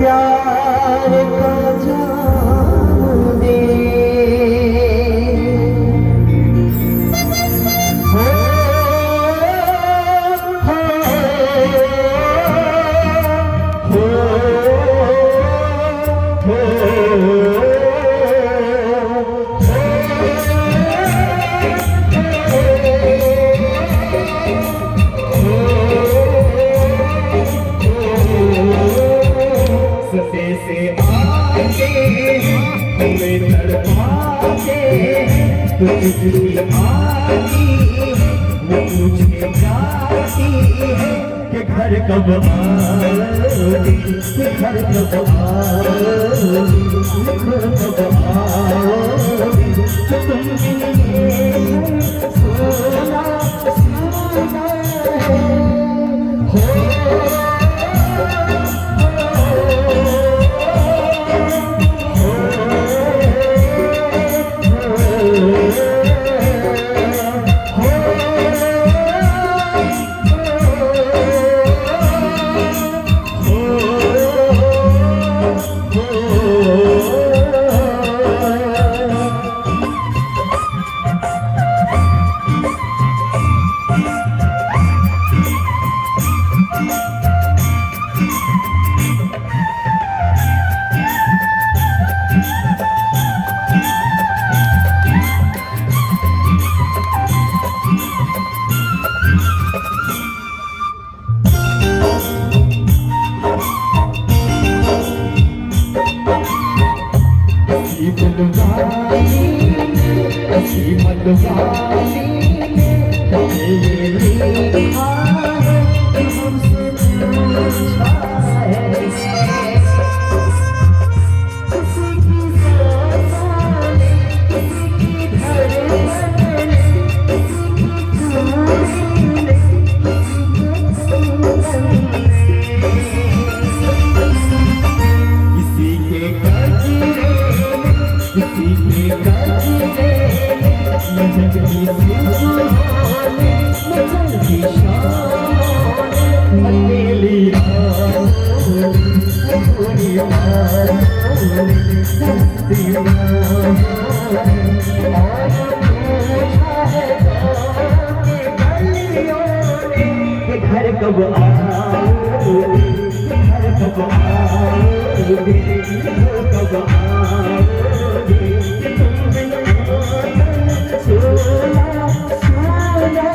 प्यार का जाम दे हो, तुझकी आती वो मुझे जाती है कि घर कब आओगी, घर कब आओगी, घर कब आओगी, तुम सोना सोना घर कब आओगे, घर कब आओगे, घर कब आओगे, सोना सोना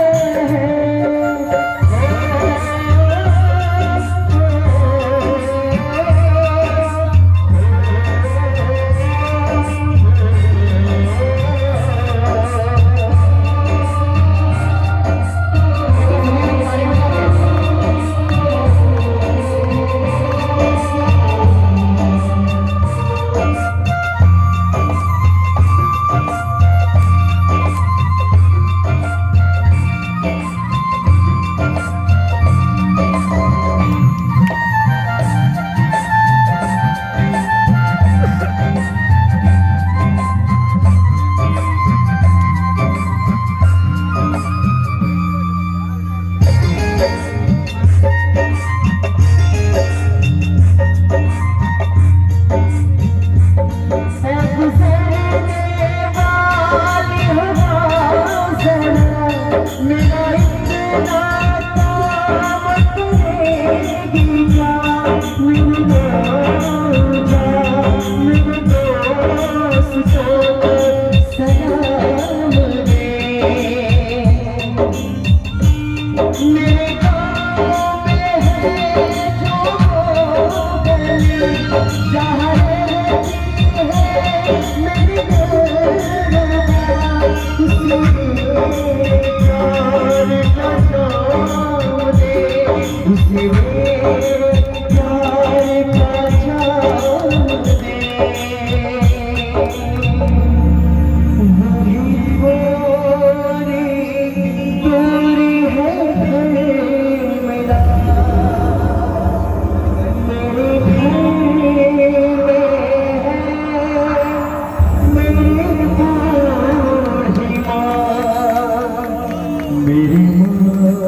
मेरी माँ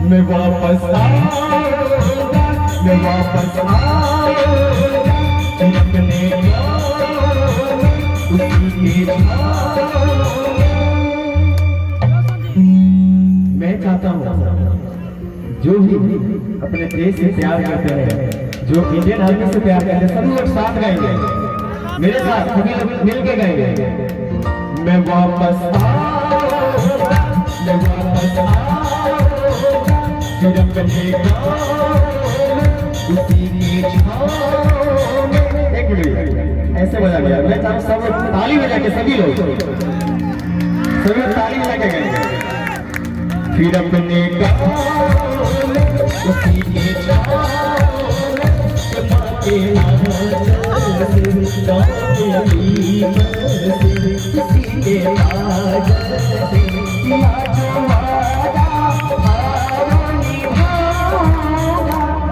मैं वापस आऊंगा, मैं वापस आऊंगा अपने उसी के मैं चाहता हूँ जो भी अपने देश से प्यार करते हैं, जो इंडियन आर्मी से प्यार करते हैं, सभी लोग साथ गाएंगे, मेरे साथ सभी लोग मिल के गाएंगे। मैं वापस आऊंगा, मैं वापस आऊंगा फिर अपने उसी की छाँव में। एक मिनट ऐसे बजा गया, मैं चाहूँ सब ताली बजा के सभी लोग ताली बजा के गाएंगे। फिर अपने उसी के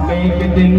मैं एक दिन